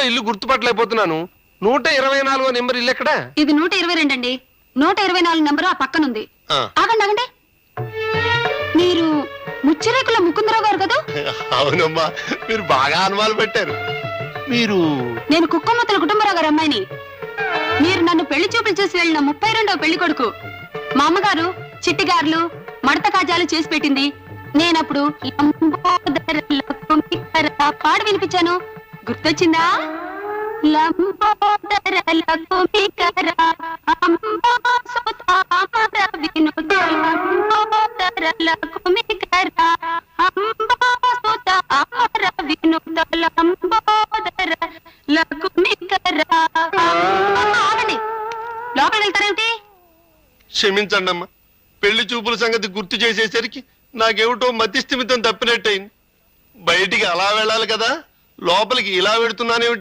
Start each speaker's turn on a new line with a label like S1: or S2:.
S1: ఊళ్ళో ఇల్లు గుర్తుపట్టలేకపోతున్నాను. 124వ నెంబర్ ఇల్లు ఎక్కడ?
S2: ఇది 122 అండి. 124 నెంబరు ఆ పక్కనుంది. ఆగండి ఆగండి, మీరు ముచ్చిరేకుల ముకుందరావు గారు కదా?
S1: అవునమ్మా, మీరు బాగా అనుమానం పెట్టారు. మీరు?
S2: నేను కుక్కమ్మతుల కుటుంబరావు గారు అమ్మాయిని. మీరు నన్ను పెళ్లి చూపులు చూసి వెళ్ళిన 32వ పెళ్లి కొడుకు. మా అమ్మగారు చిట్టిగారులు మడత కాజాలు చేసి పెట్టింది. నేనప్పుడు పాడు వినిపించాను, గుర్తొచ్చిందా? లోపల వెళ్తారేమిటి?
S1: క్షమించండి అమ్మా, పెళ్లి చూపుల సంగతి గుర్తు చేసేసరికి నాకేమిటో మతిస్థిమితం తప్పినట్టయింది. బయటికి అలా వెళ్ళాలి కదా, లోపలికి ఇలా వెడుతున్నానేమిటి?